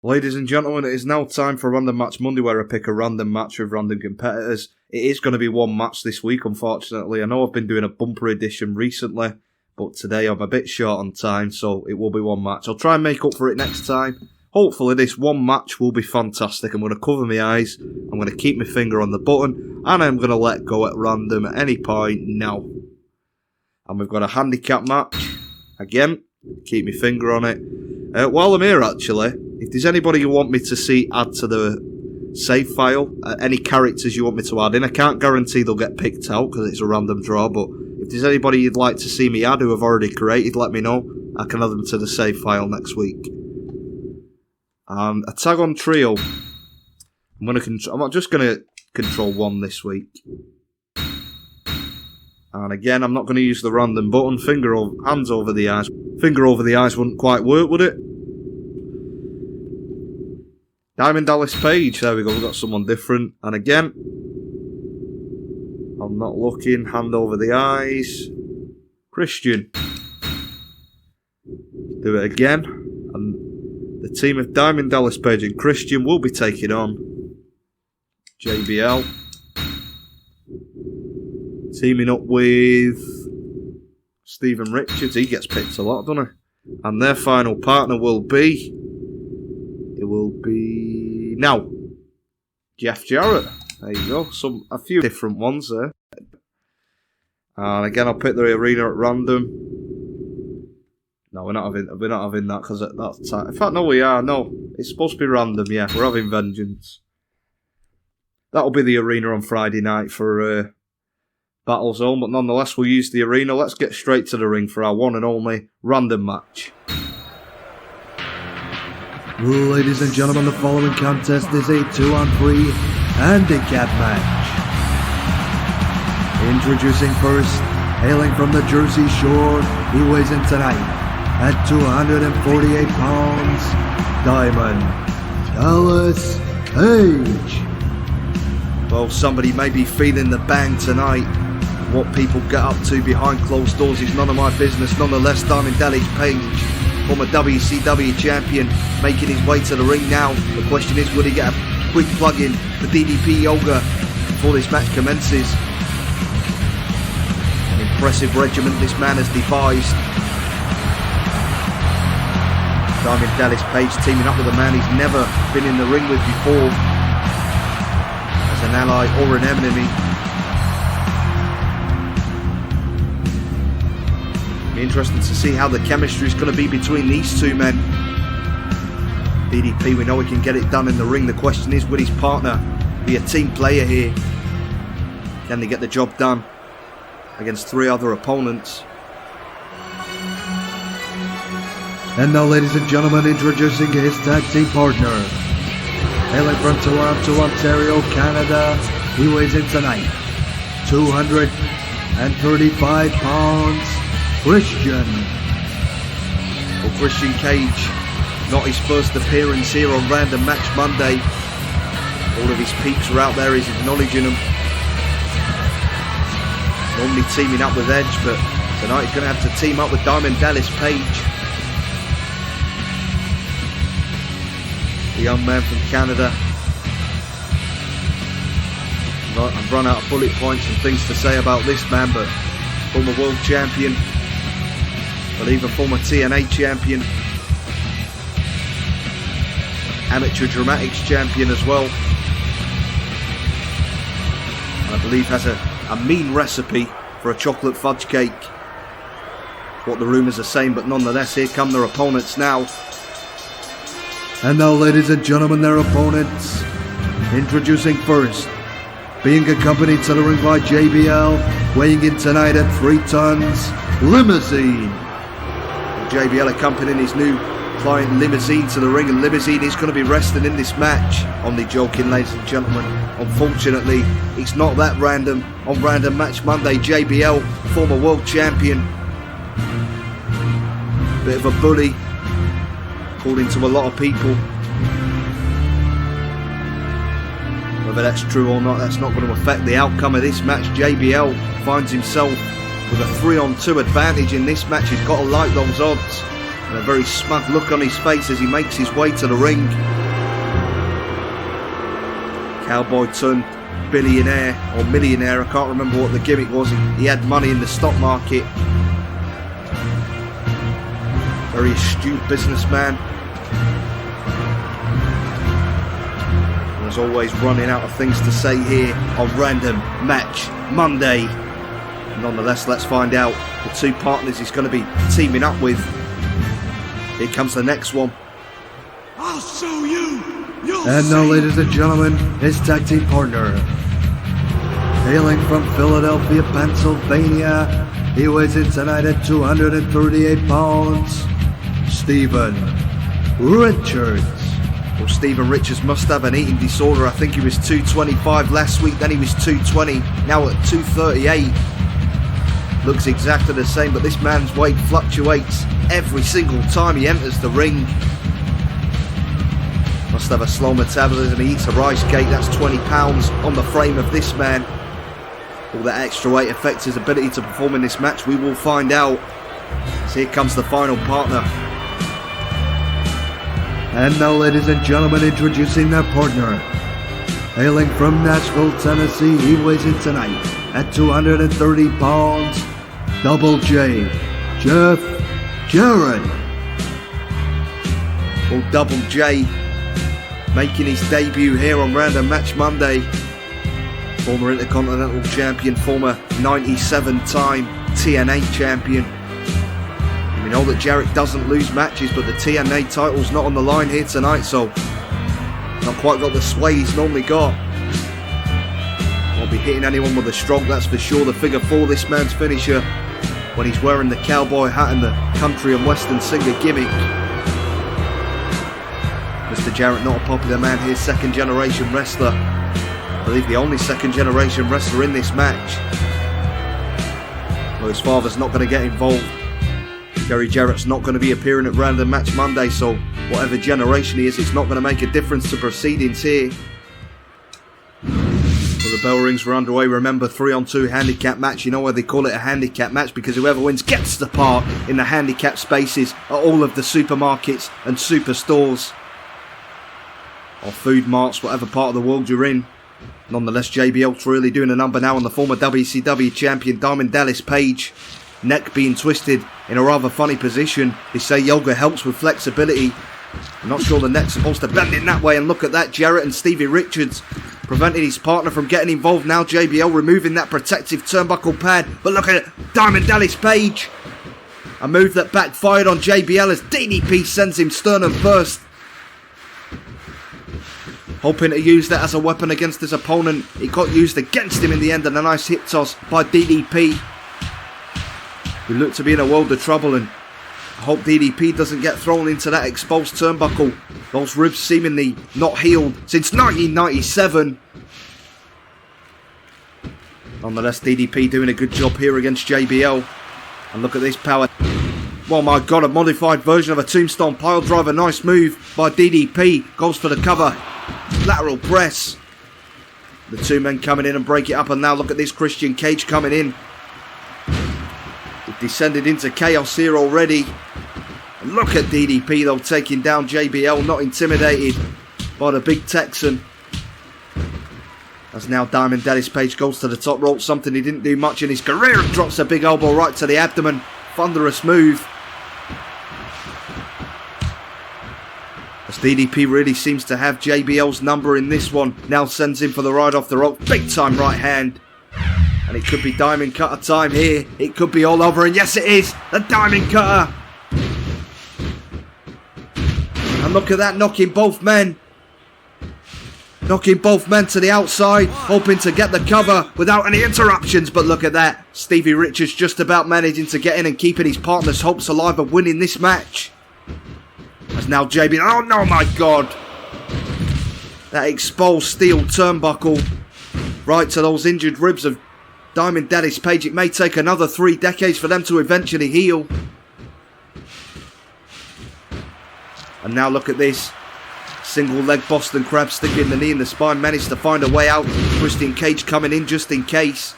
Ladies and gentlemen, it is now time for Random Match Monday, where I pick a random match with random competitors. It is going to be one match this week, unfortunately. I know I've been doing a bumper edition recently, but today I'm a bit short on time, so it will be one match. I'll try and make up for it next time. Hopefully this one match will be fantastic. I'm going to cover my eyes, I'm going to keep my finger on the button, and I'm going to let go at random at any point now. And we've got a handicap match. Again, keep my finger on it. While I'm here, actually, if there's anybody you want me to see add to the save file, any characters you want me to add in, I can't guarantee they'll get picked out because it's a random draw, but if there's anybody you'd like to see me add who I've already created, let me know. I can add them to the save file next week. And a tag on trio. I'm just going to control one this week. And again, I'm not going to use the random button. Hands over the eyes. Finger over the eyes wouldn't quite work, would it? Diamond Dallas Page. There we go. We've got someone different. And again, I'm not looking. Hand over the eyes. Christian. Do it again. And the team of Diamond Dallas Page and Christian will be taking on JBL. Teaming up with Stephen Richards. He gets picked a lot, doesn't he? And their final partner will be... now Jeff Jarrett. There you go. A few different ones there. And again, I'll pick the arena at random. No, we're not having that because that's time. In fact, no, we are. No, it's supposed to be random. Yeah, we're having Vengeance. That'll be the arena on Friday night for Battle Zone, but nonetheless, we'll use the arena. Let's get straight to the ring for our one and only random match. Ladies and gentlemen, the following contest is a 2-on-3 handicap match. Introducing first, hailing from the Jersey Shore, he weighs in tonight at 248 pounds, Diamond Dallas Page. Well, somebody may be feeling the bang tonight. What people get up to behind closed doors is none of my business. Nonetheless, Diamond Dallas Page, former WCW champion, making his way to the ring now. The question is, will he get a quick plug in for DDP Yoga before this match commences? An impressive regimen this man has devised. Diamond Dallas Page teaming up with a man he's never been in the ring with before, as an ally or an enemy. Be interesting to see how the chemistry is going to be between these two men. DDP, we know he can get it done in the ring. The question is, will his partner be a team player here? Can they get the job done against three other opponents? And now, ladies and gentlemen, introducing his tag team partner. Hailing from Toronto, Ontario, Canada, he weighs in tonight 235 pounds, Christian. Well, Christian Cage, not his first appearance here on Random Match Monday. All of his peeps are out there, he's acknowledging them. Normally teaming up with Edge, but tonight he's going to have to team up with Diamond Dallas Page. The young man from Canada. I've run out of bullet points and things to say about this man, but former world champion, but even former TNA champion, amateur dramatics champion as well. And I believe has a mean recipe for a chocolate fudge cake. What the rumours are saying, but nonetheless, here come their opponents now. And now, ladies and gentlemen, their opponents. Introducing first, being accompanied to the ring by JBL, weighing in tonight at 3 tons, Limousine. JBL accompanying his new client Limousine to the ring, and Limousine is going to be wrestling in this match. Only joking, ladies and gentlemen. Unfortunately, it's not that random. On Random Match Monday, JBL, former world champion, bit of a bully, according to a lot of people. Whether that's true or not, that's not going to affect the outcome of this match. JBL finds himself with a 3-on-2 advantage in this match. He's got to like those odds. And a very smug look on his face as he makes his way to the ring. Cowboy turned billionaire or millionaire, I can't remember what the gimmick was. He had money in the stock market. Very astute businessman. And as always, running out of things to say here on Random Match Monday. Nonetheless, let's find out the two partners he's going to be teaming up with. Here comes the next one. I'll show you. And now, ladies and gentlemen, his tag team partner. Hailing from Philadelphia, Pennsylvania, he weighs in tonight at 238 pounds, Steven Richards. Well, Steven Richards must have an eating disorder. I think he was 225 last week, then he was 220, now at 238. Looks exactly the same, but this man's weight fluctuates every single time he enters the ring. Must have a slow metabolism. He eats a rice cake. That's 20 pounds on the frame of this man. Will that extra weight affect his ability to perform in this match? We will find out. So here comes the final partner. And now, ladies and gentlemen, introducing their partner. Hailing from Nashville, Tennessee, he weighs in tonight at 230 pounds, Double J, Jeff Jarrett. Well, Double J making his debut here on Random Match Monday. Former Intercontinental Champion, former 97-time TNA Champion. We know that Jarrett doesn't lose matches, but the TNA title's not on the line here tonight, so not quite got the sway he's normally got. Won't be hitting anyone with a stroke, that's for sure. The figure 4, this man's finisher, when he's wearing the cowboy hat and the country and western singer gimmick. Mr. Jarrett, not a popular man here, second generation wrestler. I believe the only second generation wrestler in this match. Well, his father's not going to get involved. Jerry Jarrett's not going to be appearing at Random Match Monday, so whatever generation he is, it's not going to make a difference to proceedings here. Well, the bell rings, we're underway. Remember, 3-on-2 handicap match. You know why they call it a handicap match? Because whoever wins gets the part in the handicap spaces at all of the supermarkets and superstores. Or food marts, whatever part of the world you're in. Nonetheless, JBL's really doing a number now on the former WCW champion Diamond Dallas Page. Neck being twisted in a rather funny position. They say yoga helps with flexibility. I'm not sure the neck's supposed to bend in that way, and look at that, Jarrett and Stevie Richards preventing his partner from getting involved now. JBL removing that protective turnbuckle pad, but look at it, Diamond Dallas Page. A move that backfired on JBL as DDP sends him sternum first. Hoping to use that as a weapon against his opponent. It got used against him in the end, and a nice hip toss by DDP. We look to be in a world of trouble, and I hope DDP doesn't get thrown into that exposed turnbuckle. Those ribs seemingly not healed since 1997. Nonetheless, DDP doing a good job here against JBL. And look at this power. Oh my god, a modified version of a tombstone pile driver. Nice move by DDP. Goes for the cover. Lateral press. The two men coming in and break it up, and now look at this, Christian Cage coming in. They've descended into chaos here already. And look at DDP though, taking down JBL, not intimidated by the big Texan. As now Diamond Dallas Page goes to the top rope, something he didn't do much in his career, and drops a big elbow right to the abdomen. Thunderous move. As DDP really seems to have JBL's number in this one. Now sends him for the ride off the rope. Big time right hand. And it could be Diamond Cutter time here. It could be all over. And yes, it is. The Diamond Cutter. And look at that, knocking both men. Knocking both men to the outside. Hoping to get the cover without any interruptions. But look at that. Stevie Richards just about managing to get in and keeping his partner's hopes alive of winning this match. As now JB, oh no, my god, that exposed steel turnbuckle right to those injured ribs of Diamond Dallas Page. It may take another 3 decades for them to eventually heal. And now look at this, single leg Boston Crab, sticking the knee in the spine, managed to find a way out. Christian Cage coming in just in case.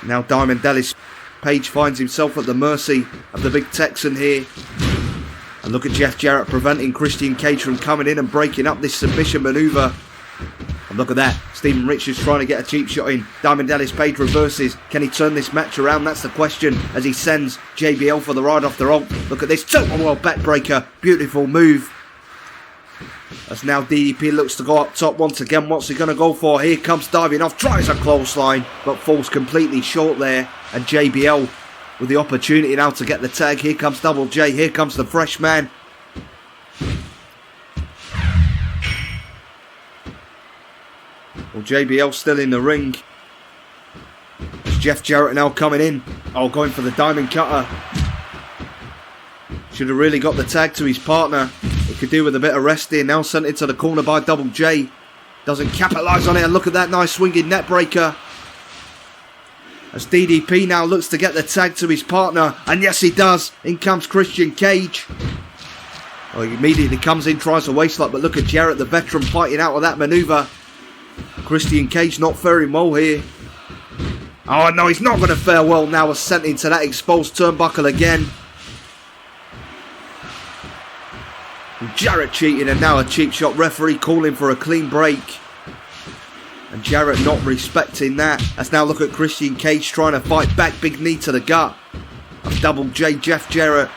Now Diamond Dallas Page finds himself at the mercy of the big Texan here. And look at Jeff Jarrett preventing Christian Cage from coming in and breaking up this submission maneuver. And look at that, Steven Richards trying to get a cheap shot in. Diamond Dallas Page reverses. Can he turn this match around? That's the question as he sends JBL for the ride off the rope. Look at this total world backbreaker. Beautiful move. As now DDP looks to go up top once again. What's he going to go for? Here comes diving off. Tries a clothesline, but falls completely short there. And JBL with the opportunity now to get the tag. Here comes Double J. Here comes the fresh man. Well, JBL still in the ring. It's Jeff Jarrett now coming in. Oh, going for the diamond cutter. Should have really got the tag to his partner. He could do with a bit of rest here. Now sent into the corner by Double J. Doesn't capitalise on it. And look at that nice swinging net breaker. As DDP now looks to get the tag to his partner. And yes, he does. In comes Christian Cage. Well, he immediately comes in, tries a waistlock. But look at Jarrett, the veteran, fighting out of that manoeuvre. Christian Cage not faring well here. Oh no, he's not going to fare well now. Was sent into that exposed turnbuckle again. And Jarrett cheating, and now a cheap shot. Referee calling for a clean break. And Jarrett not respecting that. Let's now look at Christian Cage trying to fight back. Big knee to the gut of Double J, Jeff Jarrett.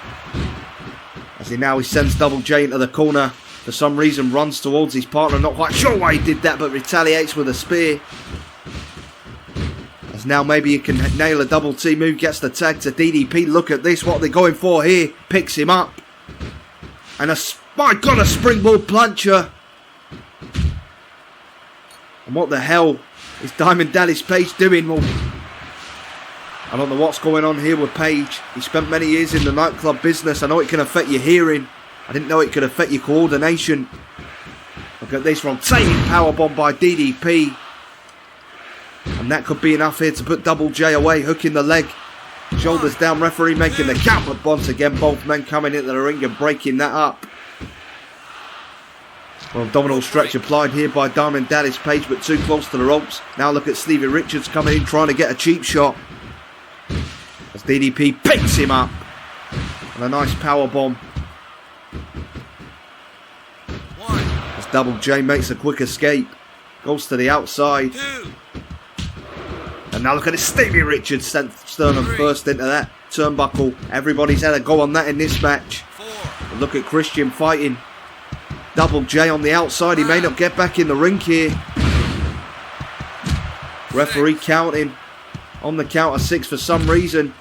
As he sends Double J into the corner. For some reason runs towards his partner. Not quite sure why he did that, but retaliates with a spear. As now maybe he can nail a double T move. Gets the tag to DDP. Look at this. What are they going for here? Picks him up. And my God, a springboard plancher. And what the hell is Diamond Dallas Page doing? Well, I don't know what's going on here with Page. He spent many years in the nightclub business. I know it can affect your hearing. I didn't know it could affect your coordination. Look at this, rotating powerbomb by DDP. And that could be enough here to put Double J away. Hooking the leg. Shoulders down, referee making the count. But once again, both men coming into the ring and breaking that up. Well, abdominal stretch applied here by Diamond Dallas Page, but too close to the ropes. Now look at Steven Richards coming in, trying to get a cheap shot. As DDP picks him up. And a nice powerbomb. As Double J makes a quick escape. Goes to the outside. And now look at this. Stevie Richards sent sternum first into that turnbuckle. Everybody's had a go on that in this match. And look at Christian fighting Double J on the outside. He may not get back in the ring here. Referee counting on the count of 6 for some reason.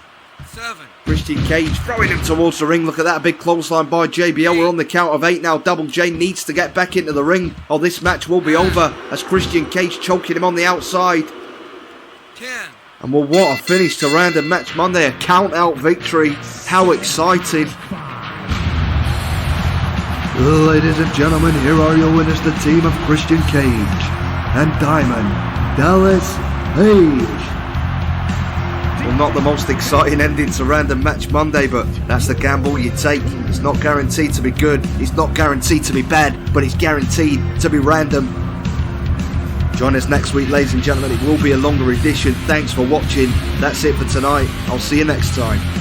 7. Christian Cage throwing him towards the ring. Look at that, a big clothesline by JBL. We're on the count of 8 now. Double J needs to get back into the ring, or this match will be over, as Christian Cage choking him on the outside. 10. And well, what a finish to Random Match Monday. A count out victory. How exciting. Ladies and gentlemen, here are your winners, the team of Christian Cage and Diamond Dallas Page. Well, not the most exciting ending to Random Match Monday, but that's the gamble you take. It's not guaranteed to be good, it's not guaranteed to be bad, but it's guaranteed to be random. Join us next week, ladies and gentlemen. It will be a longer edition. Thanks for watching. That's it for tonight. I'll see you next time.